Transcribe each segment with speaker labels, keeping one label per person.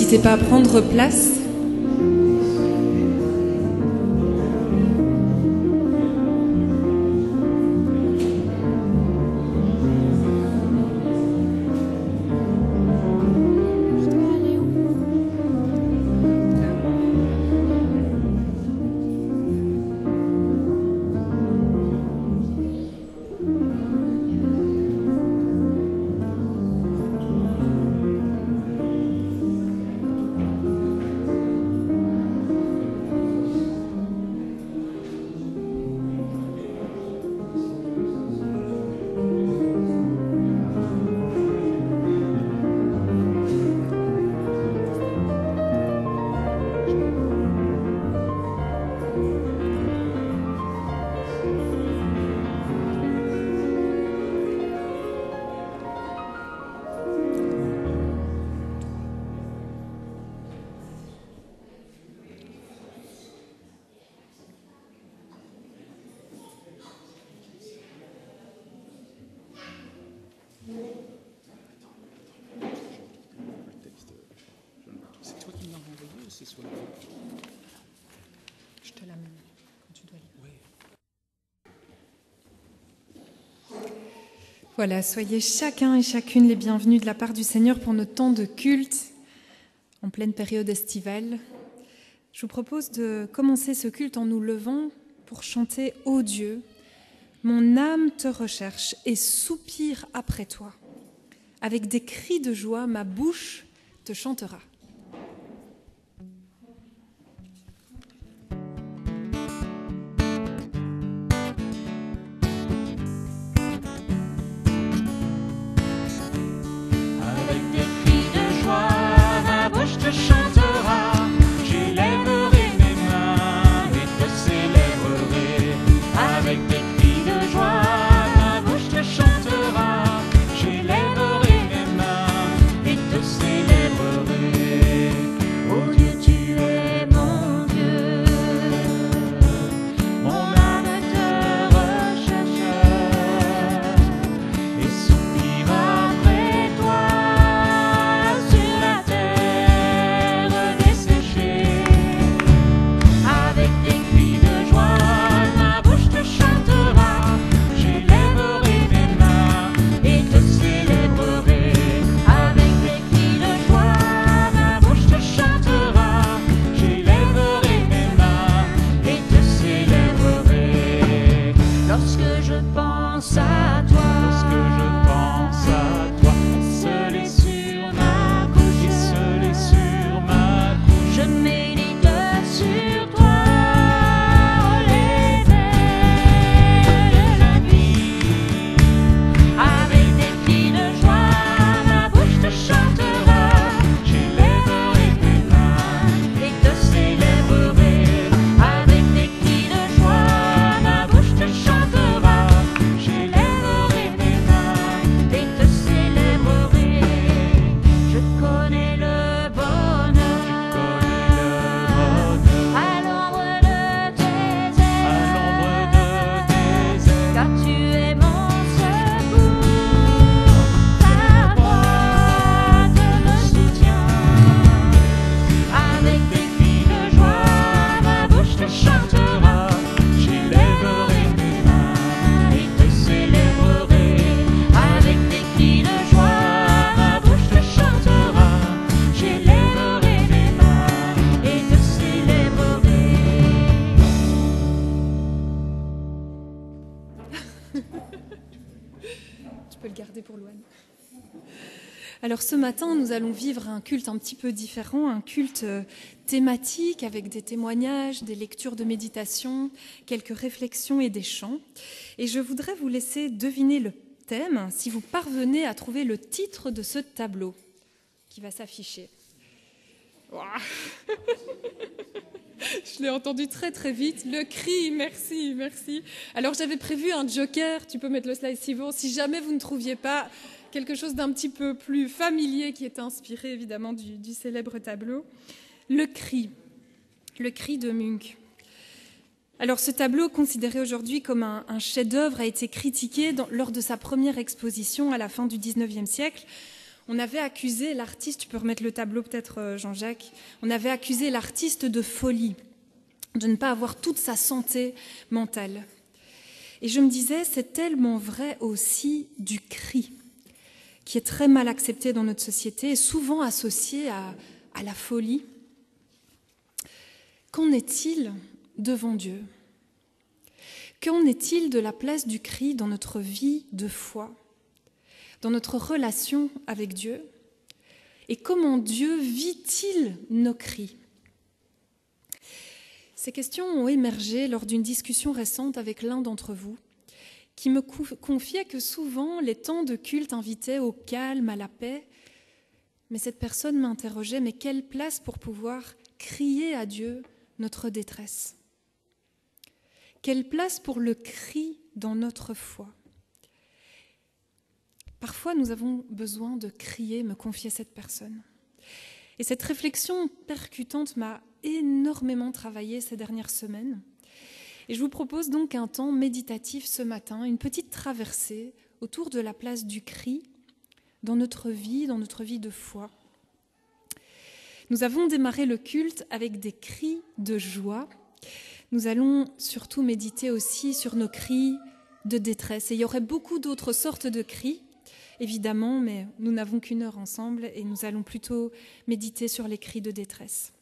Speaker 1: n'hésitez pas à prendre place. Je te l'amène quand tu dois lire. Oui. Voilà, soyez chacun et chacune les bienvenus de la part du Seigneur pour notre temps de culte en pleine période estivale. Je vous propose de commencer ce culte en nous levant pour chanter « Ô Dieu, mon âme te recherche et soupire après toi. Avec des cris de joie, ma bouche te chantera. »
Speaker 2: Je chantera, j'élèverai mes mains et te célébrerai. Avec des cris de joie, ma bouche te chantera, j'élèverai mes mains et te célébrerai. Oh Dieu, tu es mon Dieu, mon âme te recherche et soupire après toi sur la terre. Lorsque je pense à toi, seul et sur ma couche, je médite sur toi, oh, l'éveil de la nuit. Avec des cris de joie, ma bouche te chantera, j'élèverai mes mains et te célébrerai. Avec des cris de joie, ma bouche te chantera, j'élèverai mes mains et te célébrerai. Je connais le bonheur à l'ombre de tes ailes, car tu es mon secours, ta droite me soutient. Avec des cris de joie, ma bouche te chantera, j'élèverai mes mains et te célébrerai. Avec des cris de joie, ma bouche te chantera, j'élèverai mes mains et te célébrerai.
Speaker 1: Tu peux le garder pour Louane. Alors ce matin, nous allons vivre un culte un petit peu différent, un culte thématique avec des témoignages, des lectures de méditation, quelques réflexions et des chants. Et je voudrais vous laisser deviner le thème si vous parvenez à trouver le titre de ce tableau qui va s'afficher. Ouah. Je l'ai entendu très très vite. Le cri, merci, merci. Alors j'avais prévu un joker, tu peux mettre le slide suivant, si jamais vous ne trouviez pas quelque chose d'un petit peu plus familier qui est inspiré évidemment du célèbre tableau. Le cri de Munch. Alors ce tableau, considéré aujourd'hui comme un chef-d'œuvre, a été critiqué lors de sa première exposition à la fin du XIXe siècle. On avait accusé l'artiste, tu peux remettre le tableau peut-être Jean-Jacques, on avait accusé l'artiste de folie, de ne pas avoir toute sa santé mentale. Et je me disais, c'est tellement vrai aussi du cri, qui est très mal accepté dans notre société et souvent associé à la folie. Qu'en est-il devant Dieu ? Qu'en est-il de la place du cri dans notre vie de foi, dans notre relation avec Dieu ? Et comment Dieu vit-il nos cris ? Ces questions ont émergé lors d'une discussion récente avec l'un d'entre vous, qui me confiait que souvent les temps de culte invitaient au calme, à la paix. Mais cette personne m'interrogeait, mais quelle place pour pouvoir crier à Dieu notre détresse ? Quelle place pour le cri dans notre foi ? Parfois, nous avons besoin de crier, me confiait cette personne. Et cette réflexion percutante m'a énormément travaillé ces dernières semaines. Et je vous propose donc un temps méditatif ce matin, une petite traversée autour de la place du cri dans notre vie de foi. Nous avons démarré le culte avec des cris de joie. Nous allons surtout méditer aussi sur nos cris de détresse. Et il y aurait beaucoup d'autres sortes de cris, évidemment, mais nous n'avons qu'une heure ensemble et nous allons plutôt méditer sur les cris de détresse.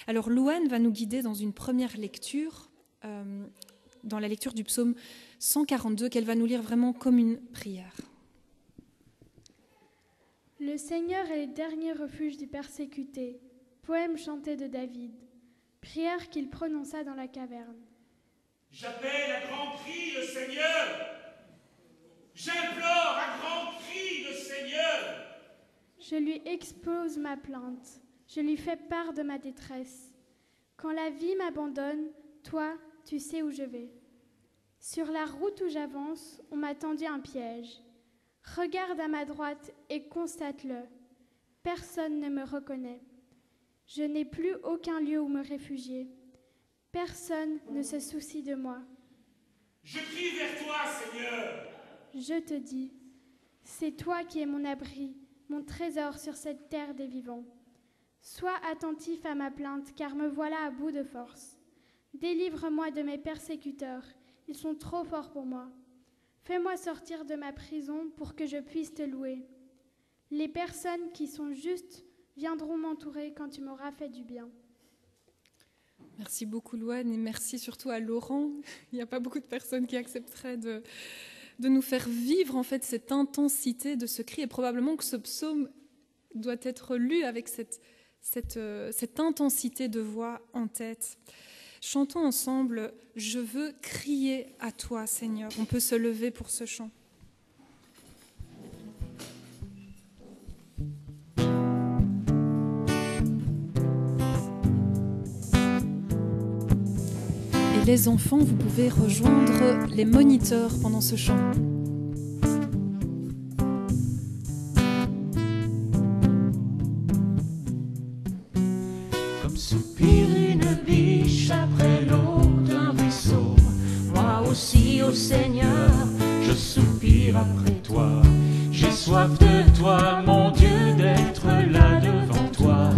Speaker 1: Alors Louane va nous guider dans une première lecture, dans la lecture du psaume 142, qu'elle va nous lire vraiment comme une prière.
Speaker 3: Le Seigneur est le dernier refuge du persécuté. Poème chanté de David. Prière qu'il prononça dans la caverne.
Speaker 4: J'appelle à grands cris le Seigneur. J'implore à grands cris le Seigneur.
Speaker 3: Je lui expose ma plainte. Je lui fais part de ma détresse. Quand la vie m'abandonne, toi, tu sais où je vais. Sur la route où j'avance, on m'a tendu un piège. Regarde à ma droite et constate-le. Personne ne me reconnaît. Je n'ai plus aucun lieu où me réfugier. Personne ne se soucie de moi.
Speaker 4: Je crie vers toi, Seigneur.
Speaker 3: Je te dis, c'est toi qui es mon abri, mon trésor sur cette terre des vivants. Sois attentif à ma plainte, car me voilà à bout de force. Délivre-moi de mes persécuteurs, ils sont trop forts pour moi. Fais-moi sortir de ma prison pour que je puisse te louer. Les personnes qui sont justes viendront m'entourer quand tu m'auras fait du bien.
Speaker 1: Merci beaucoup Louane et merci surtout à Laurent. Il n'y a pas beaucoup de personnes qui accepteraient de nous faire vivre en fait cette intensité de ce cri et probablement que ce psaume doit être lu avec cette intensité de voix en tête. Chantons ensemble « Je veux crier à toi, Seigneur ». On peut se lever pour ce chant. Et les enfants, vous pouvez rejoindre les moniteurs pendant ce chant.
Speaker 2: Comme soupire une biche après l'eau d'un ruisseau, moi aussi, ô Seigneur, je soupire après toi. J'ai soif de toi, mon Dieu, d'être là devant toi,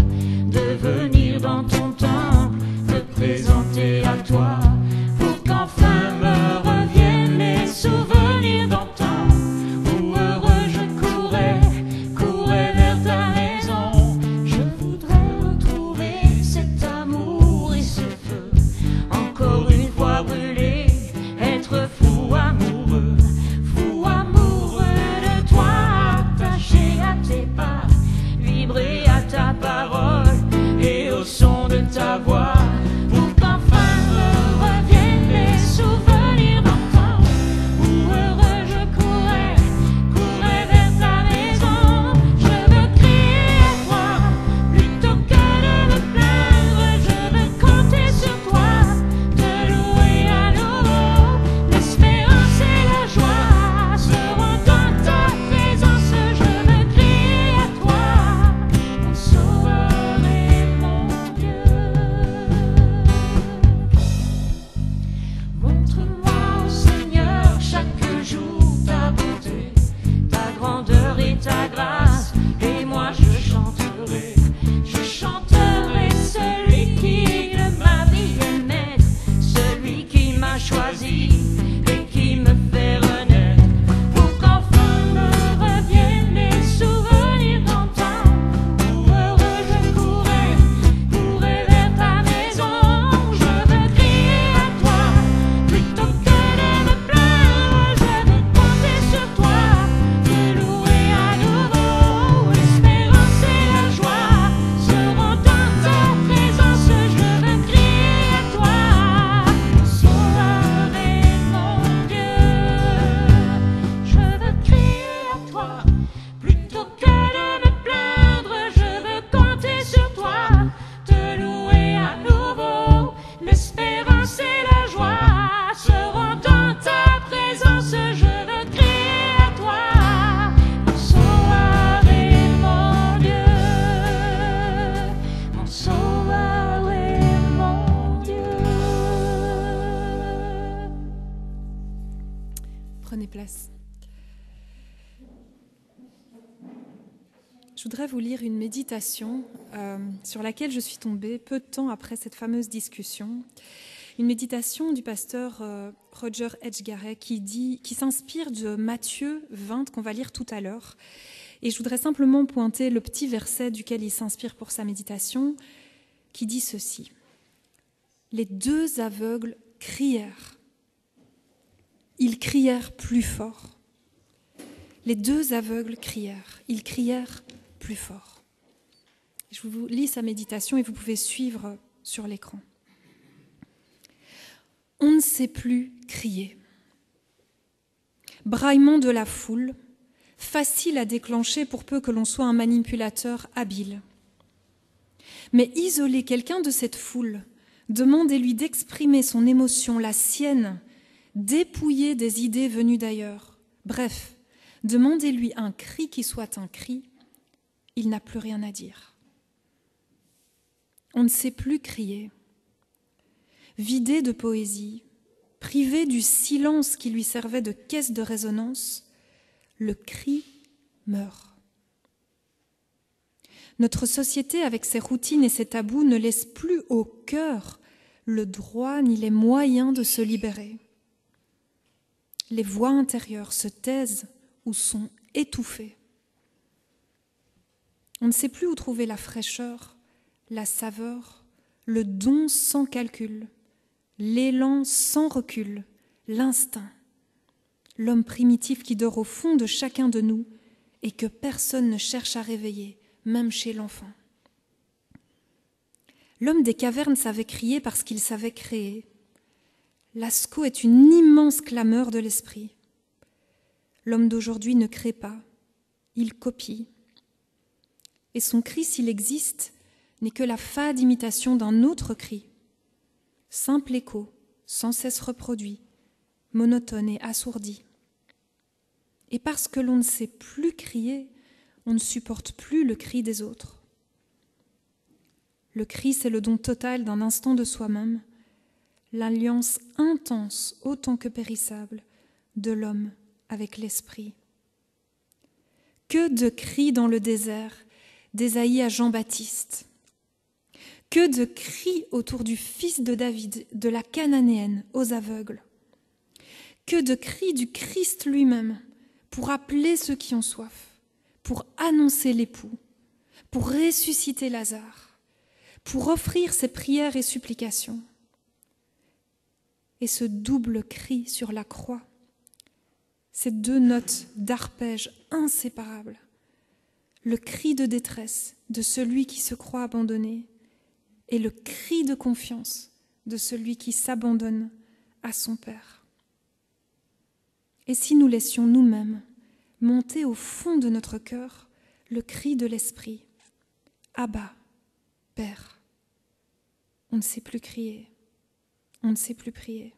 Speaker 2: de venir dans ton temple, me présenter à toi, pour qu'enfin me reviennent les souvenirs d'antan, où heureux je courais vers ta maison. Je voudrais retrouver cet amour et ce feu, encore une fois brûler, être fou amoureux de toi, attaché à tes pas, vibrer à ta parole et au son de ta voix, pour qu'enfin me reviennent les souvenirs d'antan, où heureux je courais vers ta maison. Je veux crier à toi, plutôt que de me plaindre, je veux compter sur toi, te louer à nouveau. L'espérance et la joie seront dans ta présence. Je veux crier à toi, mon sauveur et mon Dieu.
Speaker 1: prenez place. Je voudrais vous lire une méditation sur laquelle je suis tombée peu de temps après cette fameuse discussion. Une méditation du pasteur Roger Edggaray qui s'inspire de Matthieu 20 qu'on va lire tout à l'heure. Et je voudrais simplement pointer le petit verset duquel il s'inspire pour sa méditation, qui dit ceci. Les deux aveugles crièrent. Ils crièrent plus fort. Les deux aveugles crièrent. Ils crièrent plus fort. Je vous lis sa méditation et vous pouvez suivre sur l'écran. On ne sait plus crier. Braillement de la foule, facile à déclencher pour peu que l'on soit un manipulateur habile. Mais isoler quelqu'un de cette foule, demandez-lui d'exprimer son émotion, la sienne, dépouiller des idées venues d'ailleurs. Bref, demandez-lui un cri qui soit un cri, il n'a plus rien à dire. On ne sait plus crier. Vidé de poésie, privé du silence qui lui servait de caisse de résonance, le cri meurt. Notre société, avec ses routines et ses tabous, ne laisse plus au cœur le droit ni les moyens de se libérer. Les voix intérieures se taisent ou sont étouffées. On ne sait plus où trouver la fraîcheur, la saveur, le don sans calcul, l'élan sans recul, l'instinct, l'homme primitif qui dort au fond de chacun de nous et que personne ne cherche à réveiller, même chez l'enfant. L'homme des cavernes savait crier parce qu'il savait créer. Lascaux est une immense clameur de l'esprit. L'homme d'aujourd'hui ne crée pas, il copie. Et son cri, s'il existe, n'est que la fade imitation d'un autre cri. Simple écho, sans cesse reproduit, monotone et assourdi. Et parce que l'on ne sait plus crier, on ne supporte plus le cri des autres. Le cri, c'est le don total d'un instant de soi-même, l'alliance intense autant que périssable de l'homme avec l'esprit. Que de cris dans le désert, d'Ésaïe à Jean-Baptiste. Que de cris autour du fils de David, de la Cananéenne aux aveugles. Que de cris du Christ lui-même pour appeler ceux qui ont soif, pour annoncer l'époux, pour ressusciter Lazare, pour offrir ses prières et supplications. Et ce double cri sur la croix, ces deux notes d'arpège inséparables, le cri de détresse de celui qui se croit abandonné et le cri de confiance de celui qui s'abandonne à son Père. Et si nous laissions nous-mêmes monter au fond de notre cœur le cri de l'esprit, Abba, Père, on ne sait plus crier, on ne sait plus prier.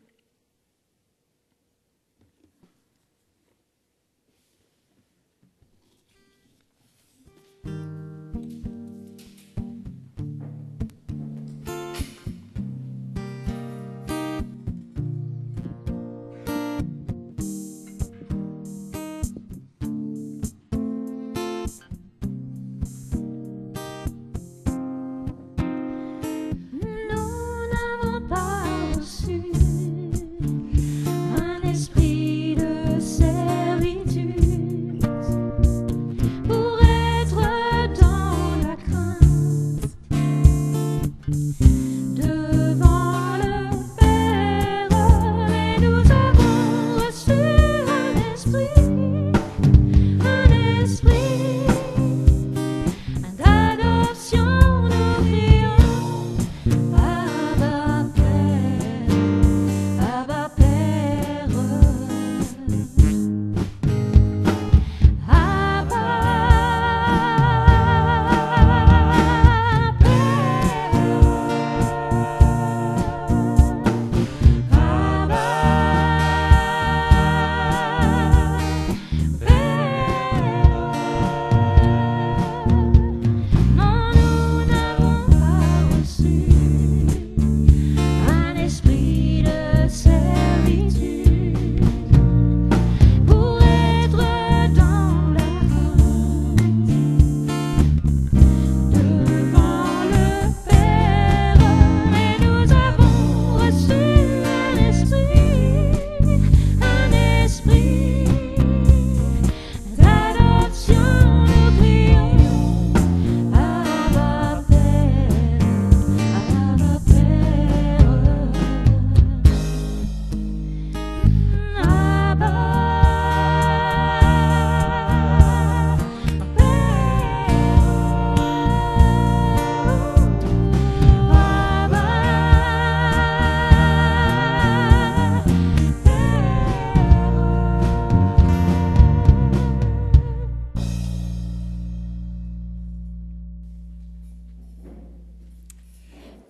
Speaker 2: Nous n'avons pas reçu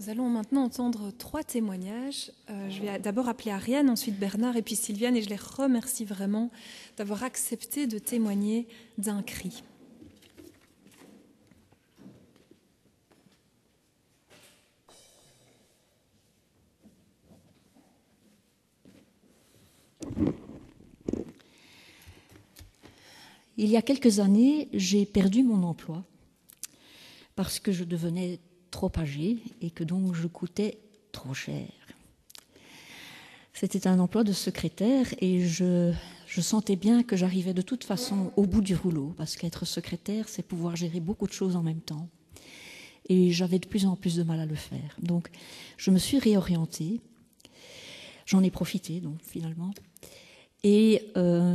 Speaker 1: Nous allons maintenant entendre 3 témoignages. Je vais d'abord appeler Ariane, ensuite Bernard et puis Sylviane, et je les remercie vraiment d'avoir accepté de témoigner d'un cri.
Speaker 5: Il y a quelques années, j'ai perdu mon emploi parce que je devenais trop âgée et que donc je coûtais trop cher. C'était un emploi de secrétaire et je sentais bien que j'arrivais de toute façon au bout du rouleau, parce qu'être secrétaire, c'est pouvoir gérer beaucoup de choses en même temps. Et j'avais de plus en plus de mal à le faire. Donc je me suis réorientée. J'en ai profité donc finalement. Et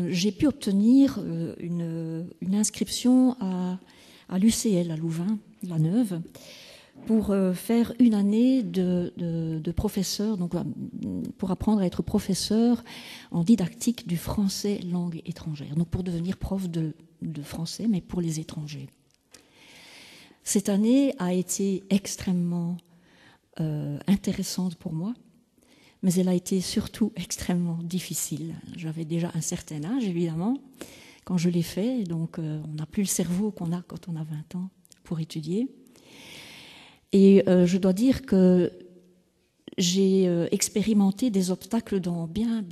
Speaker 5: j'ai pu obtenir une inscription à l'UCL, à Louvain-la-Neuve, pour faire une année de professeur, donc pour apprendre à être professeur en didactique du français langue étrangère, donc pour devenir prof de français, mais pour les étrangers. Cette année a été extrêmement intéressante pour moi, mais elle a été surtout extrêmement difficile. J'avais déjà un certain âge, évidemment, quand je l'ai fait, donc on n'a plus le cerveau qu'on a quand on a 20 ans pour étudier. Et je dois dire que j'ai expérimenté des obstacles dans bien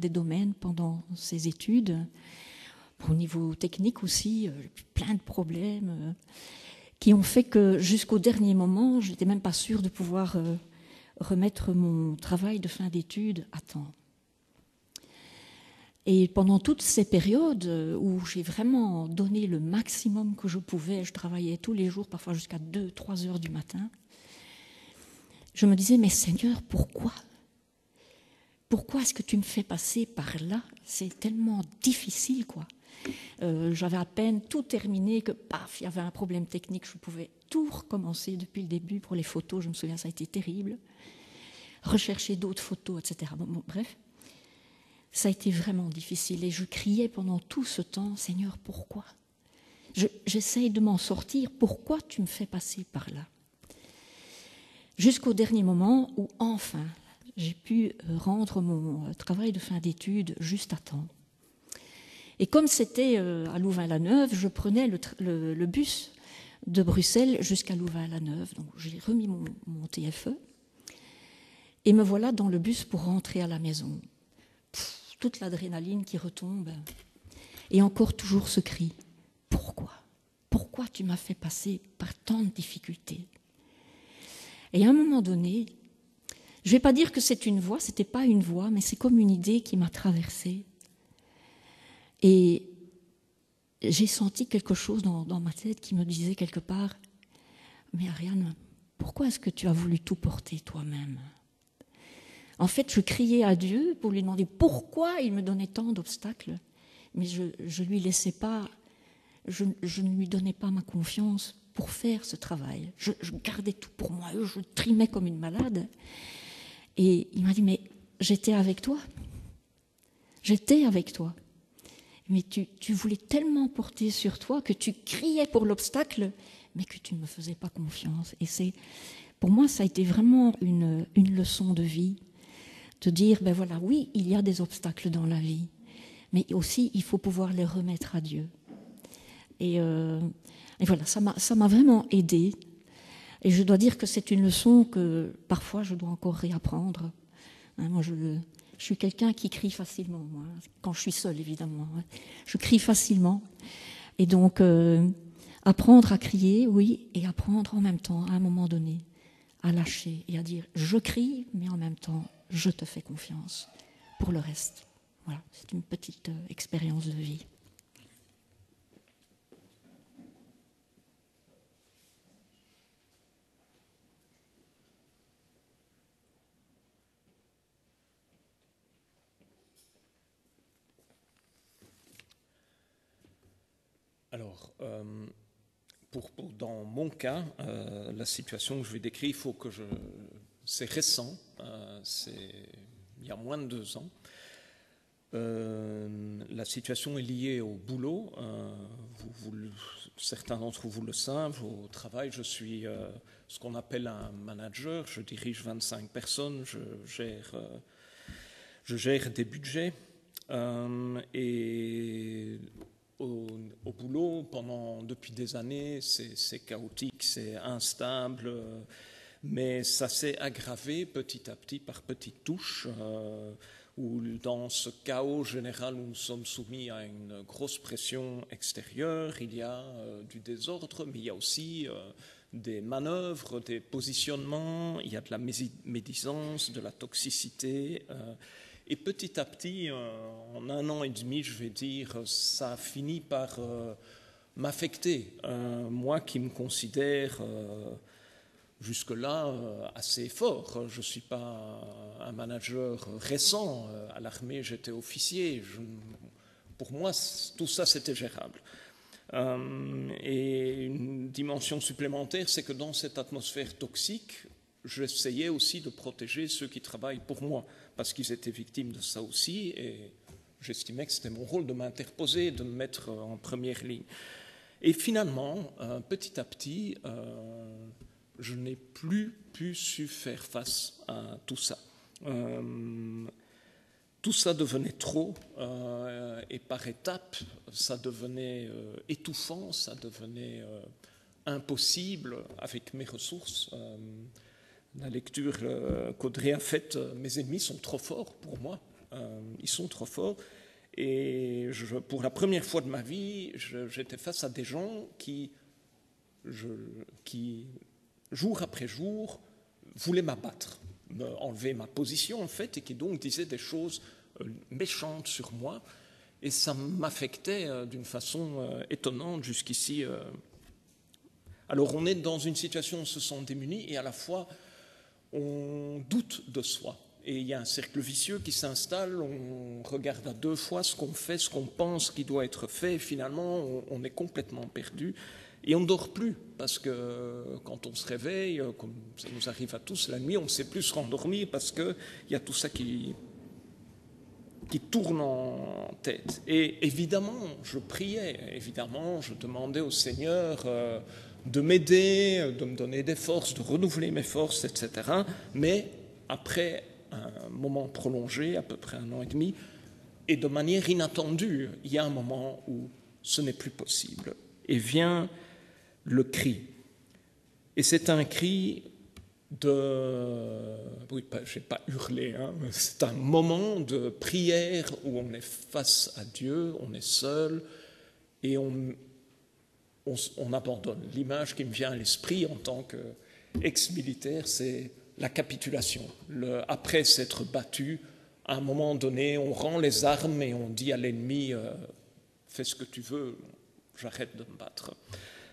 Speaker 5: des domaines pendant ces études. Au niveau technique aussi, plein de problèmes qui ont fait que jusqu'au dernier moment, je n'étais même pas sûre de pouvoir remettre mon travail de fin d'études à temps. Et pendant toutes ces périodes où j'ai vraiment donné le maximum que je pouvais, je travaillais tous les jours, parfois jusqu'à 2-3 heures du matin, je me disais, mais Seigneur, pourquoi ? Pourquoi est-ce que tu me fais passer par là ? C'est tellement difficile, quoi. J'avais à peine tout terminé que, paf, il y avait un problème technique, je pouvais tout recommencer depuis le début. Pour les photos, je me souviens, ça a été terrible. Rechercher d'autres photos, etc. Bon, bref. Ça a été vraiment difficile et je criais pendant tout ce temps, Seigneur, pourquoi ? J'essaye de m'en sortir, pourquoi tu me fais passer par là ? Jusqu'au dernier moment où enfin j'ai pu rendre mon travail de fin d'études juste à temps. Et comme c'était à Louvain-la-Neuve, je prenais le bus de Bruxelles jusqu'à Louvain-la-Neuve. Donc j'ai remis mon TFE et me voilà dans le bus pour rentrer à la maison. Toute l'adrénaline qui retombe. Et encore toujours ce cri. Pourquoi ? Pourquoi tu m'as fait passer par tant de difficultés ? Et à un moment donné, je ne vais pas dire que c'est une voix, ce n'était pas une voix, mais c'est comme une idée qui m'a traversée. Et j'ai senti quelque chose dans ma tête qui me disait quelque part, mais Ariane, pourquoi est-ce que tu as voulu tout porter toi-même ? En fait, je criais à Dieu pour lui demander pourquoi il me donnait tant d'obstacles, mais je lui laissais pas, je ne lui donnais pas ma confiance pour faire ce travail. Je gardais tout pour moi, je trimais comme une malade. Et il m'a dit, mais j'étais avec toi. J'étais avec toi. Mais tu voulais tellement porter sur toi que tu criais pour l'obstacle, mais que tu ne me faisais pas confiance. Et pour moi, ça a été vraiment une leçon de vie. De dire, ben voilà, oui, il y a des obstacles dans la vie, mais aussi, il faut pouvoir les remettre à Dieu. Et voilà, ça m'a vraiment aidée. Et je dois dire que c'est une leçon que, parfois, je dois encore réapprendre. Moi, je suis quelqu'un qui crie facilement, moi, quand je suis seule, évidemment. Je crie facilement. Et donc, apprendre à crier, oui, et apprendre en même temps, à un moment donné, à lâcher et à dire, je crie, mais en même temps, je te fais confiance pour le reste. Voilà, c'est une petite expérience de vie.
Speaker 4: Alors, dans mon cas, la situation que je vais décrire, il faut que c'est récent, il y a moins de 2 ans.
Speaker 6: La situation est liée au boulot. Certains d'entre vous le savent, au travail, je suis ce qu'on appelle un manager. Je dirige 25 personnes, je gère des budgets. Et au boulot, depuis des années, c'est chaotique, c'est instable, mais ça s'est aggravé petit à petit par petites touches, où dans ce chaos général où nous sommes soumis à une grosse pression extérieure, il y a du désordre, mais il y a aussi des manœuvres, des positionnements, il y a de la médisance, de la toxicité. Et petit à petit, en 1 an et demi, je vais dire, ça a fini par m'affecter. Moi qui me considère jusque-là assez fort. Je ne suis pas un manager récent. À l'armée, j'étais officier. Pour moi, tout ça, c'était gérable. Et une dimension supplémentaire, c'est que dans cette atmosphère toxique, j'essayais aussi de protéger ceux qui travaillent pour moi, parce qu'ils étaient victimes de ça aussi, et j'estimais que c'était mon rôle de m'interposer, de me mettre en première ligne. Et finalement, petit à petit, je n'ai plus su faire face à tout ça. Tout ça devenait trop, et par étapes, ça devenait étouffant, ça devenait impossible avec mes ressources. La lecture qu'Audrey a faite, mes ennemis sont trop forts pour moi, ils sont trop forts. Et pour la première fois de ma vie, j'étais face à des gens qui, jour après jour, voulaient m'abattre, enlever ma position en fait, et qui donc disaient des choses méchantes sur moi. Et ça m'affectait d'une façon étonnante jusqu'ici. Alors on est dans une situation où on se sent démuni et à la fois on doute de soi. Et il y a un cercle vicieux qui s'installe, on regarde à 2 fois ce qu'on fait, ce qu'on pense qui doit être fait, et finalement on est complètement perdu. Et on ne dort plus, parce que quand on se réveille, comme ça nous arrive à tous la nuit, on ne sait plus se rendormir parce qu'il y a tout ça qui tourne en tête. Et évidemment, je priais, évidemment, je demandais au Seigneur de m'aider, de me donner des forces, de renouveler mes forces, etc. Mais après un moment prolongé, à peu près 1 an et demi, et de manière inattendue, il y a un moment où ce n'est plus possible. Et vient le cri. Et c'est un cri de... Oui, je n'ai pas hurlé, hein, c'est un moment de prière où on est face à Dieu, on est seul, et on abandonne. L'image qui me vient à l'esprit en tant qu'ex-militaire, c'est la capitulation. Après s'être battu, à un moment donné, on rend les armes et on dit à l'ennemi fais ce que tu veux, j'arrête de me battre.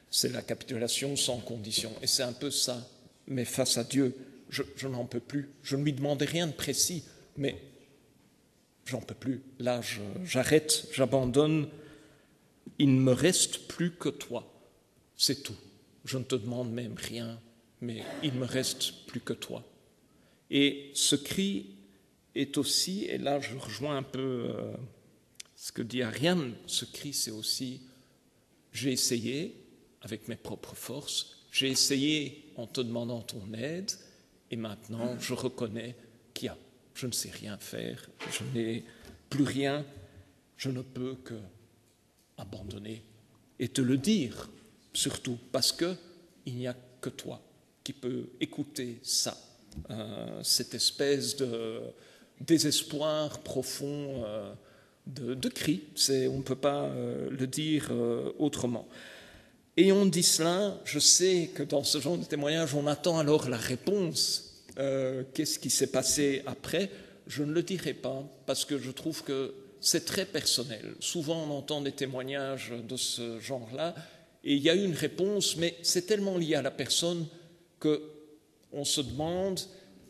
Speaker 6: C'est la capitulation sans condition. Et c'est un peu ça. Mais face à Dieu, je n'en peux plus. Je ne lui demandais rien de précis, mais j'en peux plus. Là, j'arrête, j'abandonne. Il ne me reste plus que toi. C'est tout. Je ne te demande même rien, mais il ne me reste plus que toi. Et ce cri est aussi, et là je rejoins un peu ce que dit Ariane, ce cri c'est aussi, j'ai essayé avec mes propres forces, j'ai essayé en te demandant ton aide, et maintenant je reconnais je ne sais rien faire, je n'ai plus rien, je ne peux que abandonner et te le dire, surtout parce qu'il n'y a que toi qui peux écouter ça, cette espèce de désespoir profond, de cri, on ne peut pas le dire autrement. Et on dit cela, je sais que dans ce genre de témoignage, on attend alors la réponse. Qu'est-ce qui s'est passé après? Je ne le dirai pas, parce que je trouve que c'est très personnel. Souvent, on entend des témoignages de ce genre-là, et il y a eu une réponse, mais c'est tellement lié à la personne qu'on se demande,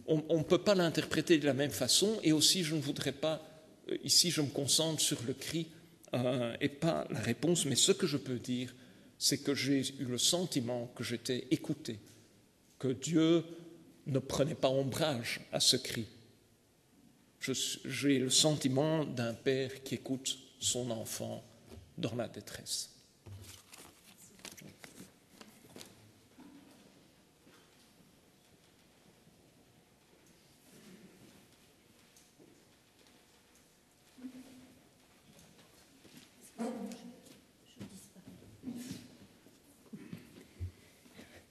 Speaker 6: on ne peut pas l'interpréter de la même façon, et aussi, je ne voudrais pas, ici, je me concentre sur le cri et pas la réponse, mais ce que je peux dire, c'est que j'ai eu le sentiment que j'étais écouté, que Dieu ne prenait pas ombrage à ce cri, J'ai le sentiment d'un père qui écoute son enfant dans la détresse.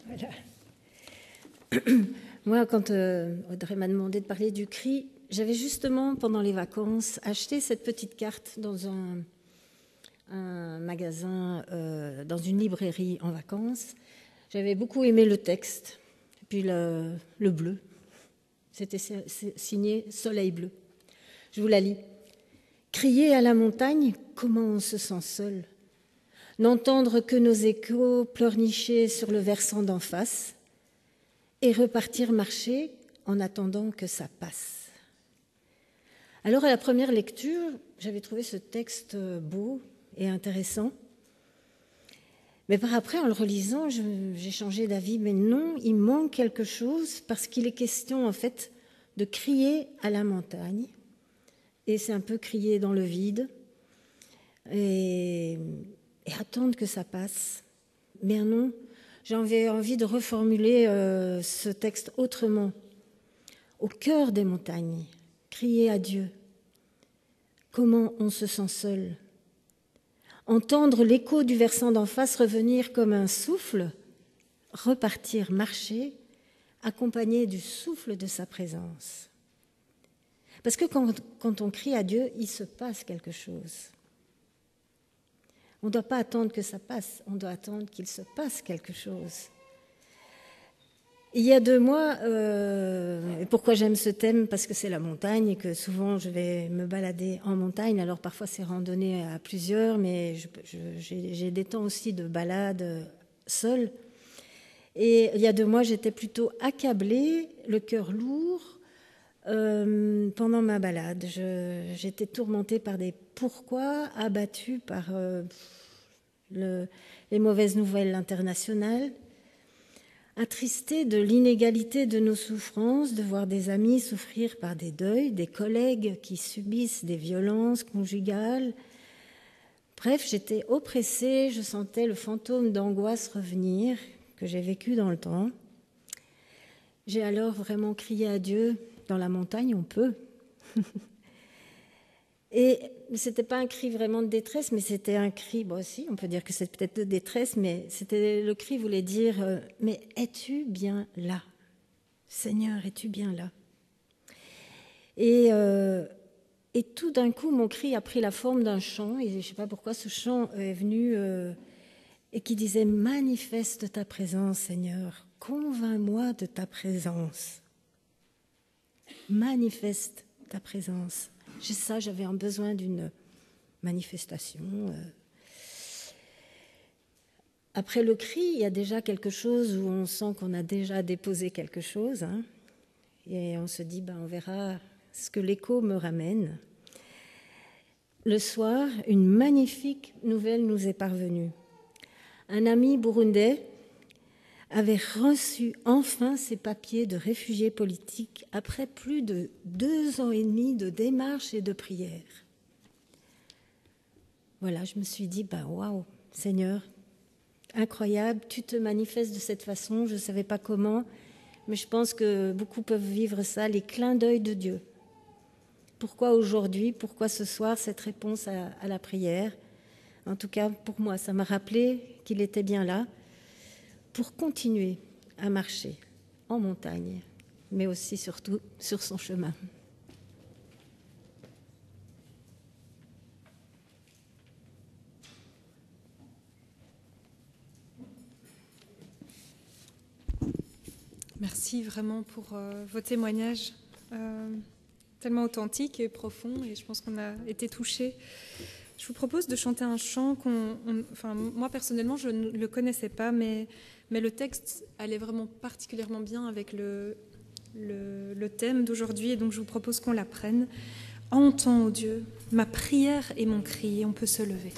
Speaker 7: Voilà. Moi, quand Audrey m'a demandé de parler du cri, j'avais justement, pendant les vacances, acheté cette petite carte dans un magasin, dans une librairie en vacances. J'avais beaucoup aimé le texte, et puis le bleu. C'était signé « Soleil bleu ». Je vous la lis. « Crier à la montagne, comment on se sent seul. N'entendre que nos échos pleurnicher sur le versant d'en face et repartir marcher en attendant que ça passe. » Alors, à la première lecture, j'avais trouvé ce texte beau et intéressant. Mais par après, en le relisant, j'ai changé d'avis. Mais non, il manque quelque chose parce qu'il est question, en fait, de crier à la montagne. Et c'est un peu crier dans le vide et attendre que ça passe. Mais non, j'avais envie de reformuler ce texte autrement. Au cœur des montagnes, crier à Dieu. Comment on se sent seul. Entendre l'écho du versant d'en face revenir comme un souffle, repartir marcher, accompagné du souffle de sa présence. Parce que quand on crie à Dieu, il se passe quelque chose. On ne doit pas attendre que ça passe, on doit attendre qu'il se passe quelque chose. Il y a 2 mois, et pourquoi j'aime ce thème? Parce que c'est la montagne et que souvent je vais me balader en montagne. Alors parfois c'est randonnée à plusieurs, mais j'ai des temps aussi de balade seule. Et il y a 2 mois, j'étais plutôt accablée, le cœur lourd, pendant ma balade. J'étais tourmentée par des pourquoi, abattue par les mauvaises nouvelles internationales, attristée de l'inégalité de nos souffrances, de voir des amis souffrir par des deuils, des collègues qui subissent des violences conjugales. Bref, j'étais oppressée, je sentais le fantôme d'angoisse revenir, que j'ai vécu dans le temps. J'ai alors vraiment crié à Dieu. Dans la montagne, on peut. Et ce n'était pas un cri vraiment de détresse, mais c'était un cri, bon aussi, on peut dire que c'est peut-être de détresse, mais le cri voulait dire « Mais es-tu bien là? Seigneur, es-tu bien là ?» Et tout d'un coup, mon cri a pris la forme d'un chant, et je ne sais pas pourquoi ce chant est venu, et qui disait « Manifeste ta présence, Seigneur, convainc-moi de ta présence. Manifeste ta présence. » J'avais un besoin d'une manifestation. Après le cri, il y a déjà quelque chose où on sent qu'on a déjà déposé quelque chose. Hein, et on se dit, on verra ce que l'écho me ramène. Le soir, une magnifique nouvelle nous est parvenue. Un ami burundais avait reçu enfin ses papiers de réfugié politique après plus de 2 ans et demi de démarches et de prières. Voilà, je me suis dit, waouh, Seigneur, incroyable, tu te manifestes de cette façon, je ne savais pas comment, mais je pense que beaucoup peuvent vivre ça, les clins d'œil de Dieu. Pourquoi aujourd'hui, pourquoi ce soir, cette réponse à la prière? En tout cas, pour moi, ça m'a rappelé qu'il était bien là, pour continuer à marcher en montagne, mais aussi surtout sur son chemin.
Speaker 1: Merci vraiment pour vos témoignages tellement authentiques et profonds, et je pense qu'on a été touchés. Je vous propose de chanter un chant moi personnellement je ne le connaissais pas, mais le texte allait vraiment particulièrement bien avec le thème d'aujourd'hui, et donc je vous propose qu'on l'apprenne. Entends, ô Dieu, ma prière et mon cri, et on peut se lever.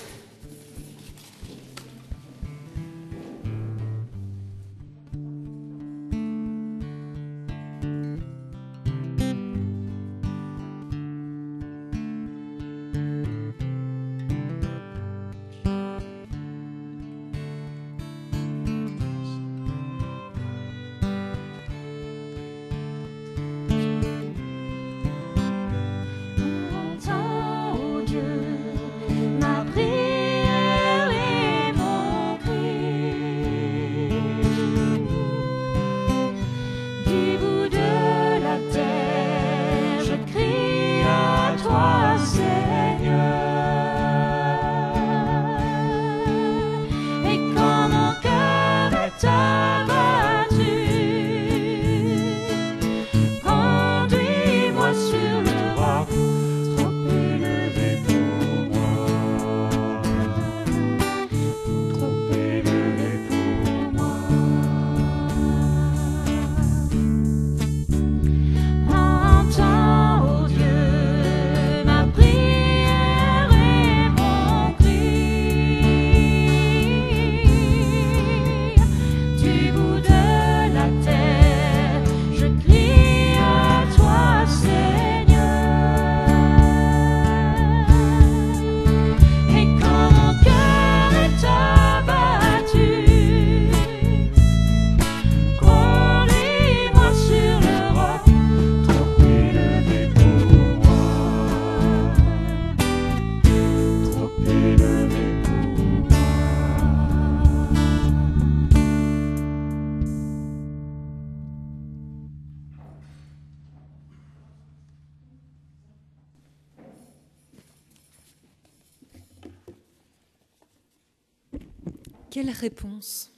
Speaker 1: Quelle réponse?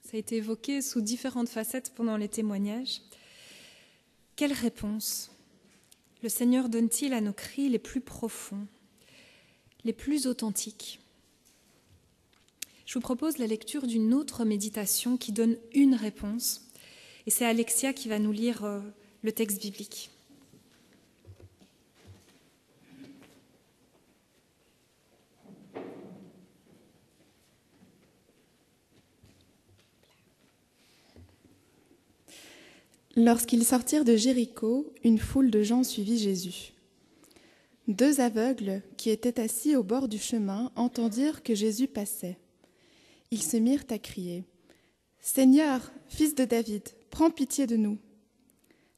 Speaker 1: Ça a été évoqué sous différentes facettes pendant les témoignages. Quelle réponse le Seigneur donne-t-il à nos cris les plus profonds, les plus authentiques? Je vous propose la lecture d'une autre méditation qui donne une réponse. Et c'est Alexia qui va nous lire le texte biblique.
Speaker 8: Lorsqu'ils sortirent de Jéricho, une foule de gens suivit Jésus. 2 aveugles qui étaient assis au bord du chemin entendirent que Jésus passait. Ils se mirent à crier « Seigneur, fils de David, prends pitié de nous !»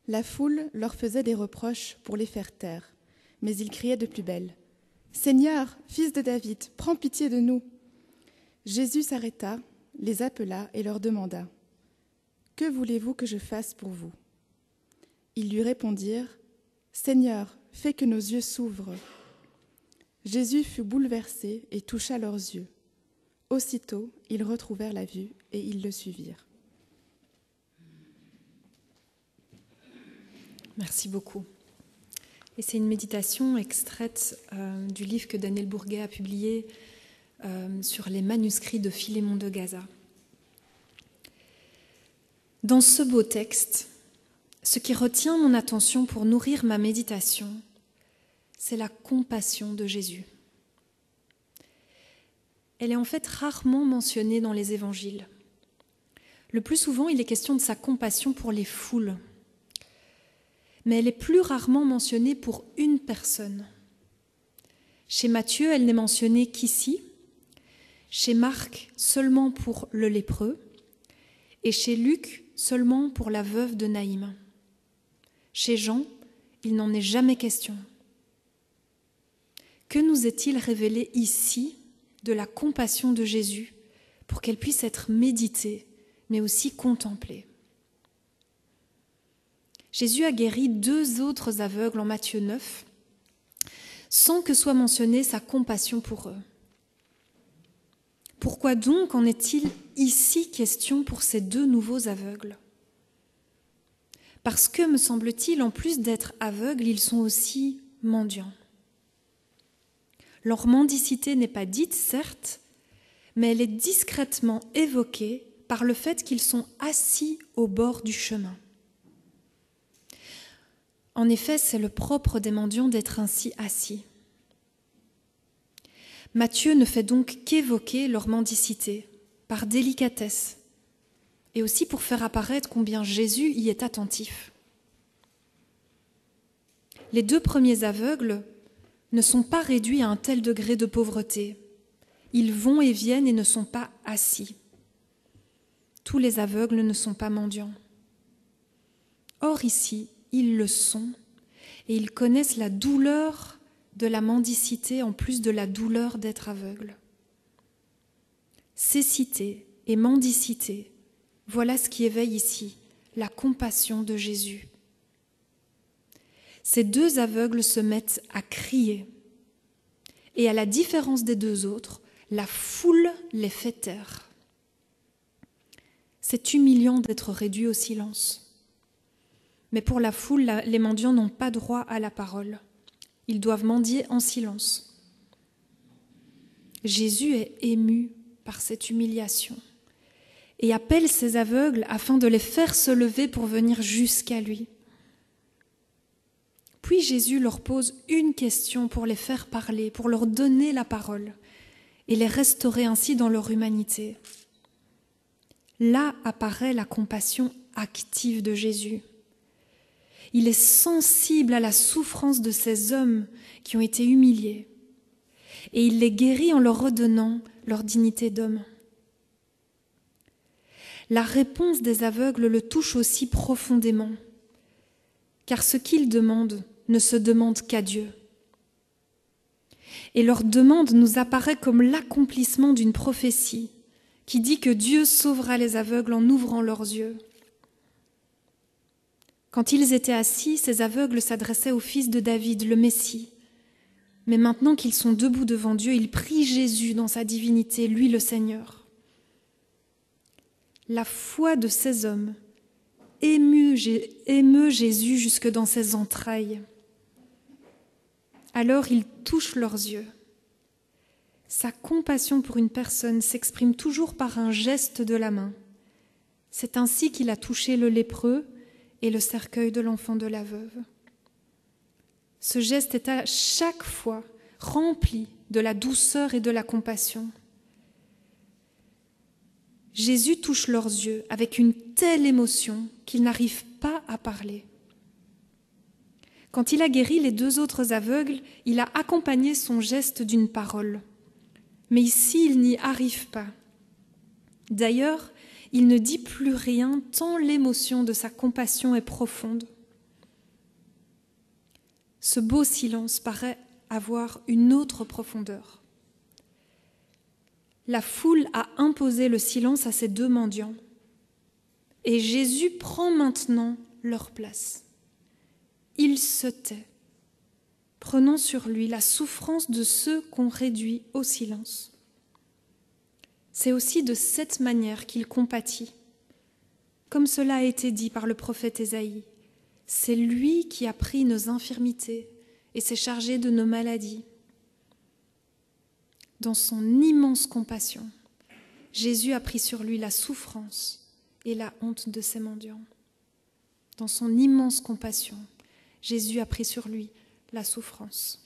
Speaker 8: La foule leur faisait des reproches pour les faire taire, mais ils criaient de plus belle « Seigneur, fils de David, prends pitié de nous !» Jésus s'arrêta, les appela et leur demanda « Que voulez-vous que je fasse pour vous ?» Ils lui répondirent « Seigneur, fais que nos yeux s'ouvrent. » Jésus fut bouleversé et toucha leurs yeux. Aussitôt, ils retrouvèrent la vue et ils le suivirent.
Speaker 1: Merci beaucoup. Et c'est une méditation extraite du livre que Daniel Bourguet a publié sur les manuscrits de Philémon de Gaza. Dans ce beau texte, ce qui retient mon attention pour nourrir ma méditation, c'est la compassion de Jésus. Elle est en fait rarement mentionnée dans les évangiles. Le plus souvent, il est question de sa compassion pour les foules. Mais elle est plus rarement mentionnée pour une personne. Chez Matthieu, elle n'est mentionnée qu'ici. Chez Marc, seulement pour le lépreux. Et chez Luc, seulement pour la veuve de Naïm. Chez Jean, il n'en est jamais question. Que nous est-il révélé ici de la compassion de Jésus pour qu'elle puisse être méditée, mais aussi contemplée? Jésus a guéri 2 autres aveugles en Matthieu 9, sans que soit mentionnée sa compassion pour eux. Pourquoi donc en est-il ici question pour ces 2 nouveaux aveugles? Parce que, me semble-t-il, en plus d'être aveugles, ils sont aussi mendiants. Leur mendicité n'est pas dite, certes, mais elle est discrètement évoquée par le fait qu'ils sont assis au bord du chemin. En effet, c'est le propre des mendiants d'être ainsi assis. Matthieu ne fait donc qu'évoquer leur mendicité, par délicatesse, et aussi pour faire apparaître combien Jésus y est attentif. Les 2 premiers aveugles ne sont pas réduits à un tel degré de pauvreté. Ils vont et viennent et ne sont pas assis. Tous les aveugles ne sont pas mendiants. Or ici, ils le sont, et ils connaissent la douleur de la mendicité en plus de la douleur d'être aveugles. Cécité et mendicité, voilà ce qui éveille ici la compassion de Jésus. Ces 2 aveugles se mettent à crier, et à la différence des 2 autres, la foule les fait taire. C'est humiliant d'être réduit au silence. Mais pour la foule, les mendiants n'ont pas droit à la parole. Ils doivent mendier en silence. Jésus est ému par cette humiliation et appelle ces aveugles afin de les faire se lever pour venir jusqu'à lui. Puis Jésus leur pose une question pour les faire parler, pour leur donner la parole et les restaurer ainsi dans leur humanité. Là apparaît la compassion active de Jésus. Il est sensible à la souffrance de ces hommes qui ont été humiliés et il les guérit en leur redonnant leur dignité d'homme. La réponse des aveugles le touche aussi profondément, car ce qu'ils demandent ne se demande qu'à Dieu. Et leur demande nous apparaît comme l'accomplissement d'une prophétie qui dit que Dieu sauvera les aveugles en ouvrant leurs yeux. Quand ils étaient assis, ces aveugles s'adressaient au fils de David, le Messie. Mais maintenant qu'ils sont debout devant Dieu, ils prient Jésus dans sa divinité, lui le Seigneur. La foi de ces hommes émeut Jésus jusque dans ses entrailles. Alors il touche leurs yeux. Sa compassion pour une personne s'exprime toujours par un geste de la main. C'est ainsi qu'il a touché le lépreux et le cercueil de l'enfant de la veuve. Ce geste est à chaque fois rempli de la douceur et de la compassion. Jésus touche leurs yeux avec une telle émotion qu'ils n'arrivent pas à parler. Quand il a guéri les 2 autres aveugles, il a accompagné son geste d'une parole. Mais ici, il n'y arrive pas. D'ailleurs, il ne dit plus rien tant l'émotion de sa compassion est profonde. Ce beau silence paraît avoir une autre profondeur. La foule a imposé le silence à ces 2 mendiants. Et Jésus prend maintenant leur place. Il se tait, prenant sur lui la souffrance de ceux qu'on réduit au silence. C'est aussi de cette manière qu'il compatit. Comme cela a été dit par le prophète Ésaïe, c'est lui qui a pris nos infirmités et s'est chargé de nos maladies. Dans son immense compassion, Jésus a pris sur lui la souffrance et la honte de ces mendiants. Dans son immense compassion, Jésus a pris sur lui la souffrance.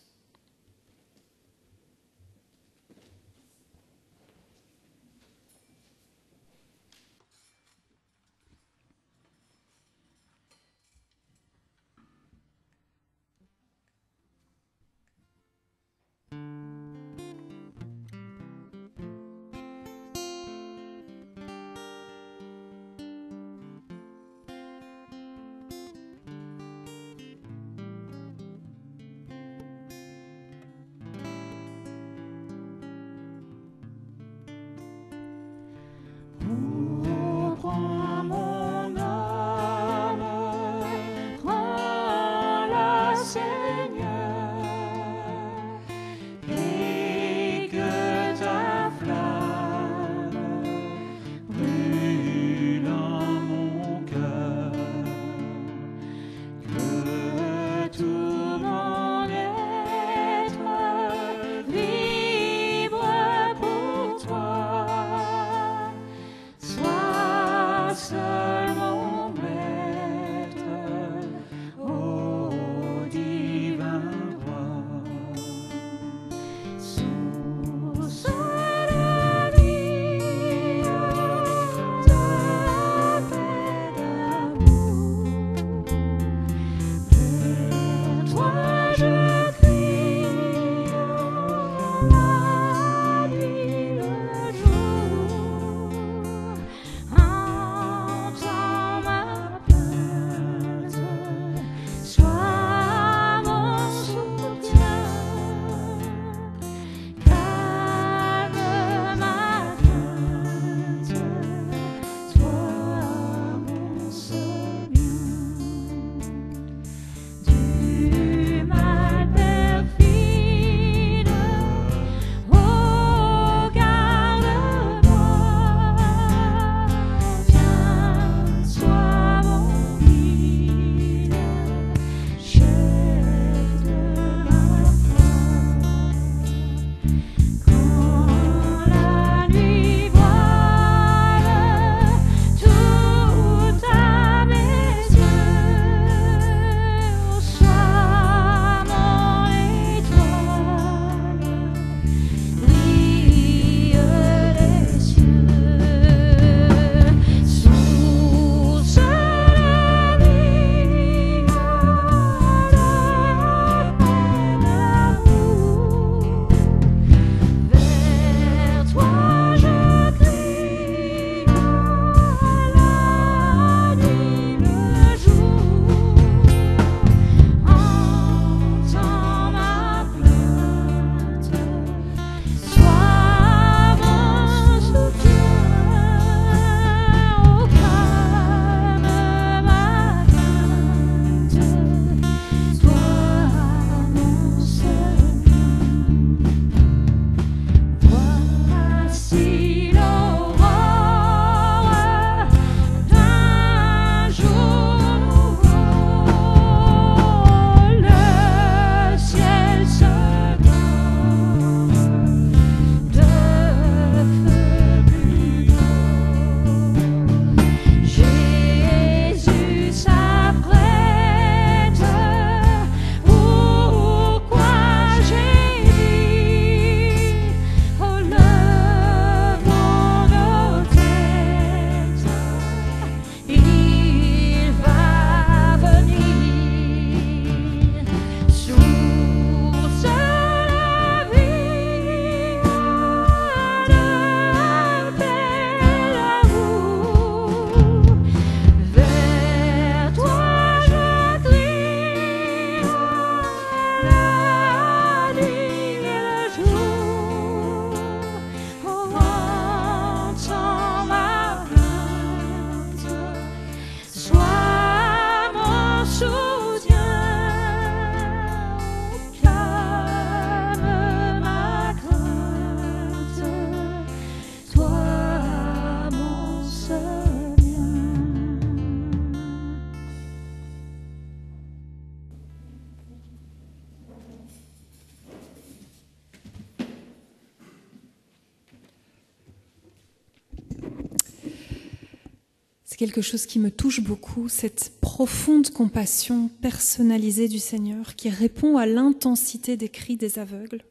Speaker 1: C'est quelque chose qui me touche beaucoup, cette profonde compassion personnalisée du Seigneur qui répond à l'intensité des cris des aveugles.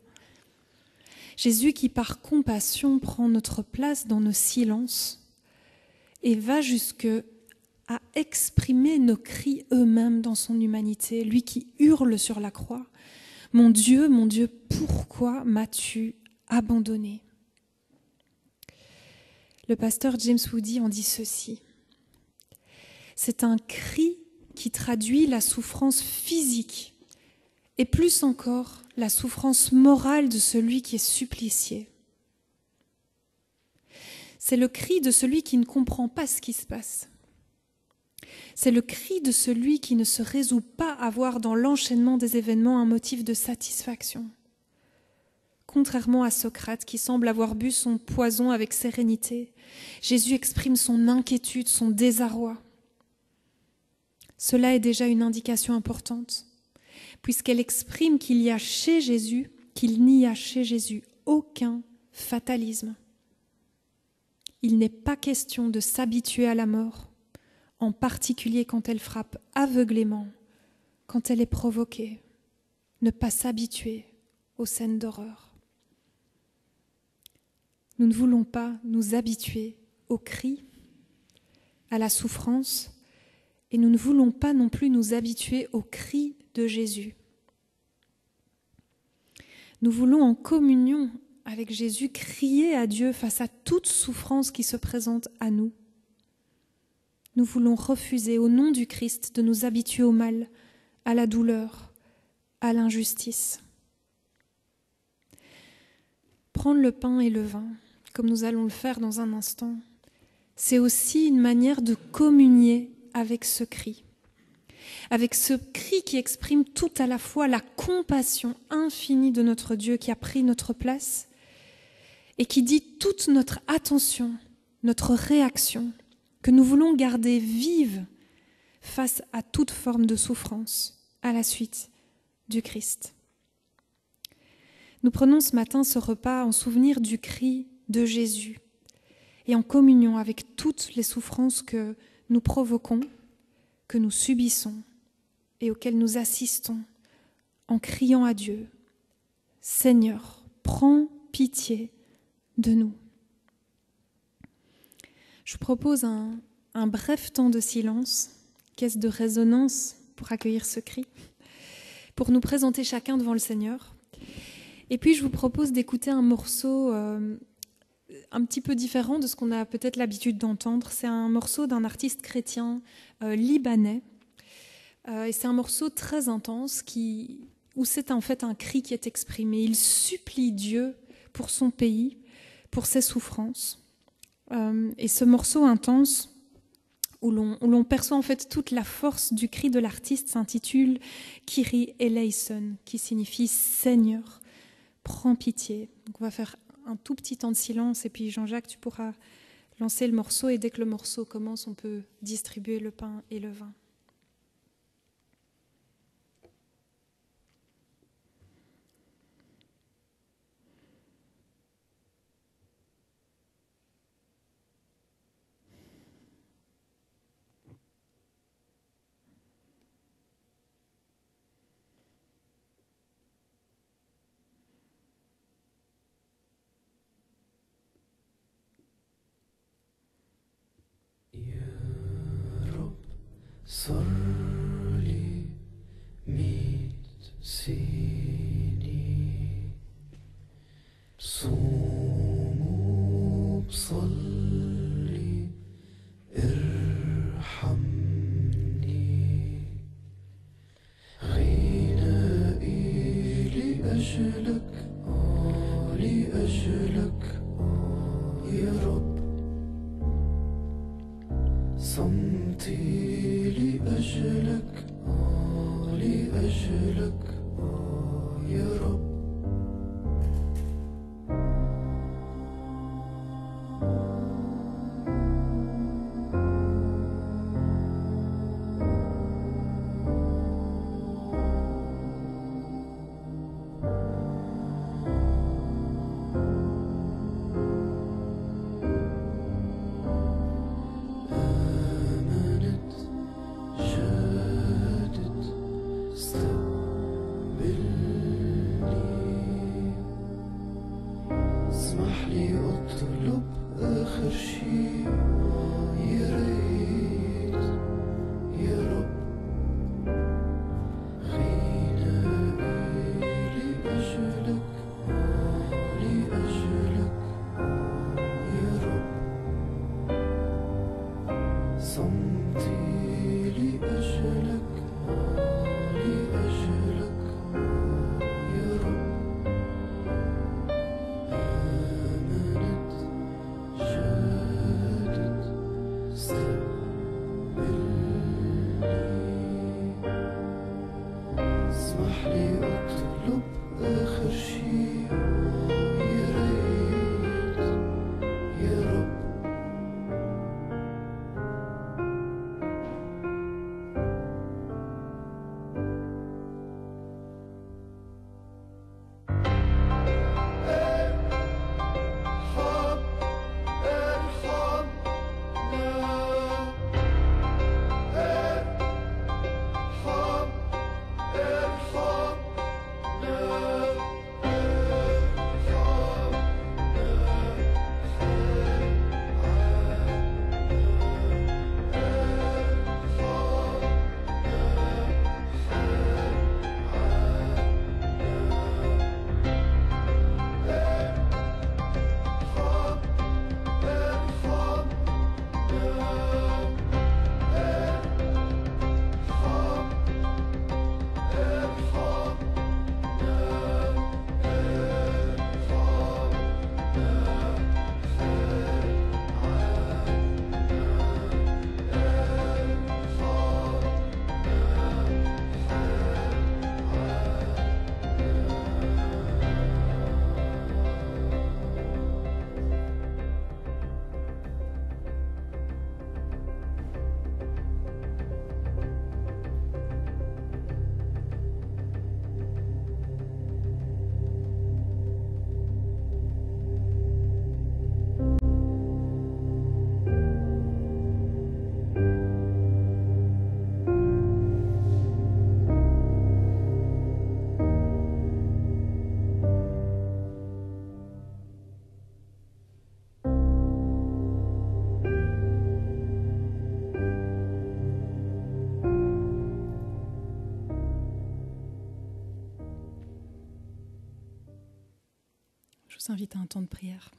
Speaker 1: Jésus qui par compassion prend notre place dans nos silences et va jusque à exprimer nos cris eux-mêmes dans son humanité, lui qui hurle sur la croix. Mon Dieu, pourquoi m'as-tu abandonné ? Le pasteur James Woody en dit ceci. C'est un cri qui traduit la souffrance physique et plus encore la souffrance morale de celui qui est supplicié. C'est le cri de celui qui ne comprend pas ce qui se passe. C'est le cri de celui qui ne se résout pas à voir dans l'enchaînement des événements un motif de satisfaction. Contrairement à Socrate qui semble avoir bu son poison avec sérénité, Jésus exprime son inquiétude, son désarroi. Cela est déjà une indication importante, puisqu'elle exprime qu'il n'y a chez Jésus aucun fatalisme. Il n'est pas question de s'habituer à la mort, en particulier quand elle frappe aveuglément, quand elle est provoquée. Ne pas s'habituer aux scènes d'horreur. Nous ne voulons pas nous habituer aux cris, à la souffrance, et nous ne voulons pas non plus nous habituer aux cris de Jésus. Nous voulons en communion avec Jésus crier à Dieu face à toute souffrance qui se présente à nous. Nous voulons refuser au nom du Christ de nous habituer au mal, à la douleur, à l'injustice. Prendre le pain et le vin, comme nous allons le faire dans un instant, c'est aussi une manière de communier avec ce cri qui exprime tout à la fois la compassion infinie de notre Dieu qui a pris notre place et qui dit toute notre attention, notre réaction, que nous voulons garder vive face à toute forme de souffrance à la suite du Christ. Nous prenons ce matin ce repas en souvenir du cri de Jésus et en communion avec toutes les souffrances que nous provoquons, que nous subissons et auxquelles nous assistons en criant à Dieu « Seigneur, prends pitié de nous ». Je vous propose un bref temps de silence, caisse de résonance pour accueillir ce cri, pour nous présenter chacun devant le Seigneur. Et puis je vous propose d'écouter un morceau un petit peu différent de ce qu'on a peut-être l'habitude d'entendre. C'est un morceau d'un artiste chrétien libanais. Et c'est un morceau très intense où c'est en fait un cri qui est exprimé. Il supplie Dieu pour son pays, pour ses souffrances. Et ce morceau intense, où l'on perçoit en fait toute la force du cri de l'artiste, s'intitule « Kyrie eleison », qui signifie « Seigneur, prends pitié ». Donc on va faire un tout petit temps de silence, et puis Jean-Jacques, tu pourras lancer le morceau, et dès que le morceau commence, on peut distribuer le pain et le vin.
Speaker 9: صرلي 100 سنين بصوم وبصلي ارحمني غنائي لأجلك لأجلك يا رب صمتي لأجلك لأجلك يا رب اسمح لي اطلب اخر شي يا ريت يا رب
Speaker 1: Je vous invite à un temps de prière.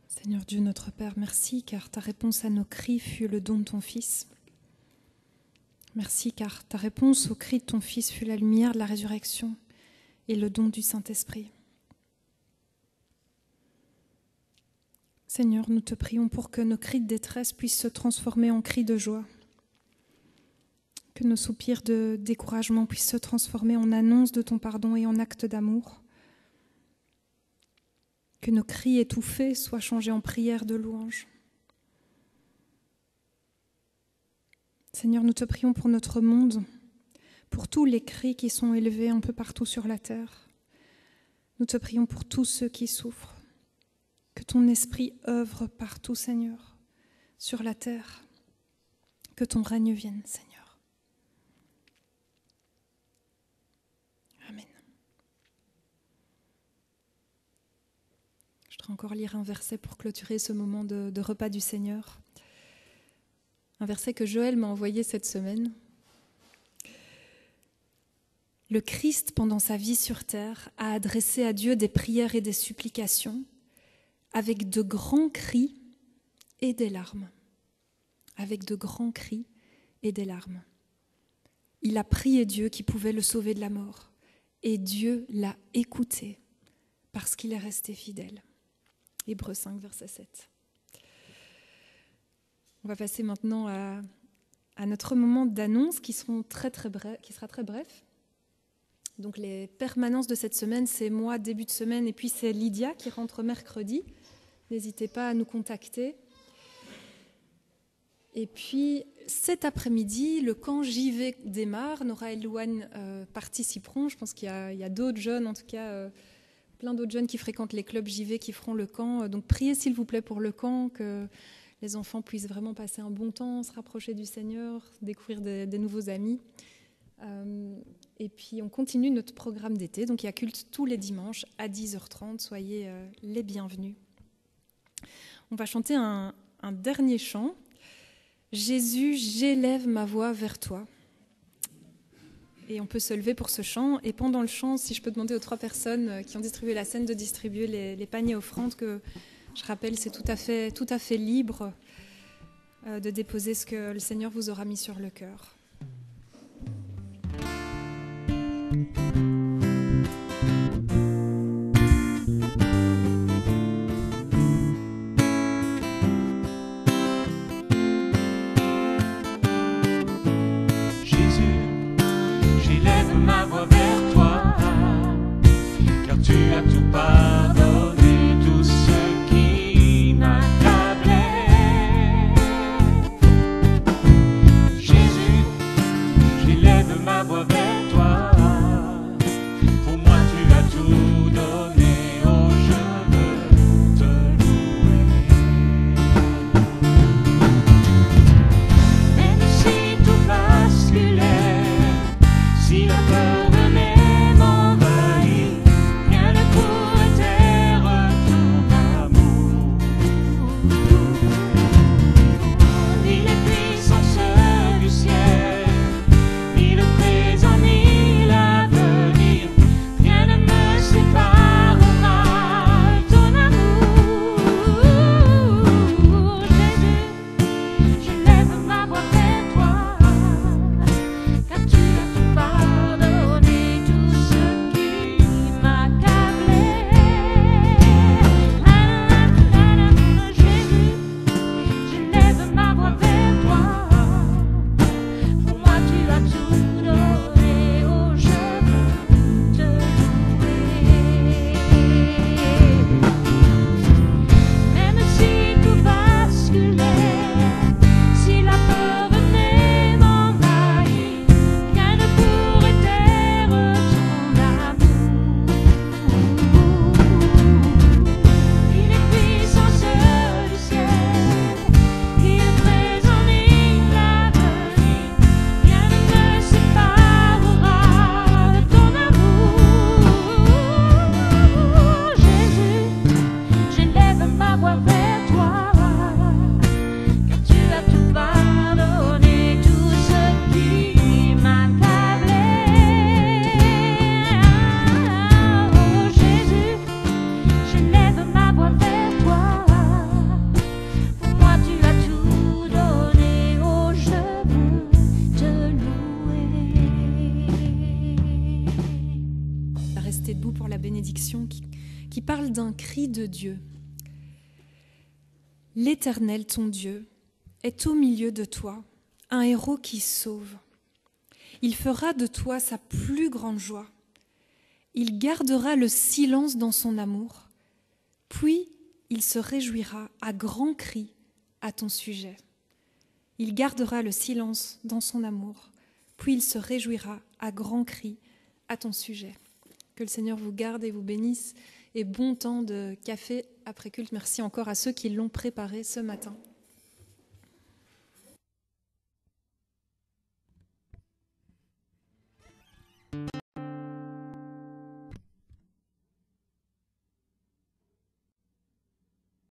Speaker 1: Seigneur Dieu notre Père, merci car ta réponse à nos cris fut le don de ton Fils. Merci car ta réponse aux cris de ton Fils fut la lumière de la résurrection et le don du Saint-Esprit. Seigneur, nous te prions pour que nos cris de détresse puissent se transformer en cris de joie, que nos soupirs de découragement puissent se transformer en annonce de ton pardon et en actes d'amour, que nos cris étouffés soient changés en prières de louange. Seigneur, nous te prions pour notre monde, pour tous les cris qui sont élevés un peu partout sur la terre. Nous te prions pour tous ceux qui souffrent. Que ton esprit œuvre partout, Seigneur, sur la terre. Que ton règne vienne, Seigneur. Amen. Je voudrais encore lire un verset pour clôturer ce moment de repas du Seigneur. Un verset que Joël m'a envoyé cette semaine. Le Christ, pendant sa vie sur terre, a adressé à Dieu des prières et des supplications avec de grands cris et des larmes. Avec de grands cris et des larmes. Il a prié Dieu qui pouvait le sauver de la mort. Et Dieu l'a écouté parce qu'il est resté fidèle. Hébreux 5, verset 7. On va passer maintenant à notre moment d'annonce qui sera très bref. Donc les permanences de cette semaine, c'est moi début de semaine et puis c'est Lydia qui rentre mercredi. N'hésitez pas à nous contacter. Et puis cet après-midi, le camp JV démarre. Nora et Louane participeront. Je pense qu'il y a d'autres jeunes, en tout cas plein d'autres jeunes qui fréquentent les clubs JV qui feront le camp. Donc priez s'il vous plaît pour le camp, que les enfants puissent vraiment passer un bon temps, se rapprocher du Seigneur, découvrir des nouveaux amis. Et puis on continue notre programme d'été. Donc il y a culte tous les dimanches à 10h30. Soyez les bienvenus. On va chanter un dernier chant. Jésus, j'élève ma voix vers toi. Et on peut se lever pour ce chant. Et pendant le chant, si je peux demander aux 3 personnes qui ont distribué la scène de distribuer les paniers offrandes, que je rappelle, c'est tout à fait libre de déposer ce que le Seigneur vous aura mis sur le cœur.
Speaker 2: Pardonner tout ce qui m'accablait. Jésus, j'élève ma voix vers toi. Pour moi tu as tout donné, oh je veux te louer. Même si tout basculait, si la peur venait m'envahir, rien ne pourrait taire ton amour. Ni les puissances du ciel, ni le présent, ni l'avenir, rien ne me séparera de ton amour. Jésus, je lève ma voix vers toi, car tu as tout pardonné, tout ce qui m'accablait. Jésus, je lève ma voix vers toi. Pour moi tu as tout donné, oh je veux te louer. Même si tout basculait, si la peur venait m'envahir, rien ne pourrait taire ton amour. Ni les puissances du ciel, ni le présent, ni l'avenir, rien ne me séparera de ton amour. Jésus, j'élève ma voix vers toi, car tu as tout pardonné, tout ce qui m'accablait. Oh Jésus, j'élève ma voix vers toi. Pour moi tu as tout donné, oh je veux te louer.
Speaker 1: Restez debout pour la bénédiction qui parle d'un cri de Dieu. L'Éternel, ton Dieu, est au milieu de toi, un héros qui sauve. Il fera de toi sa plus grande joie. Il gardera le silence dans son amour, puis il se réjouira à grands cris à ton sujet. Il gardera le silence dans son amour, puis il se réjouira à grands cris à ton sujet. Que le Seigneur vous garde et vous bénisse, et bon temps de café après culte. Merci encore à ceux qui l'ont préparé ce matin.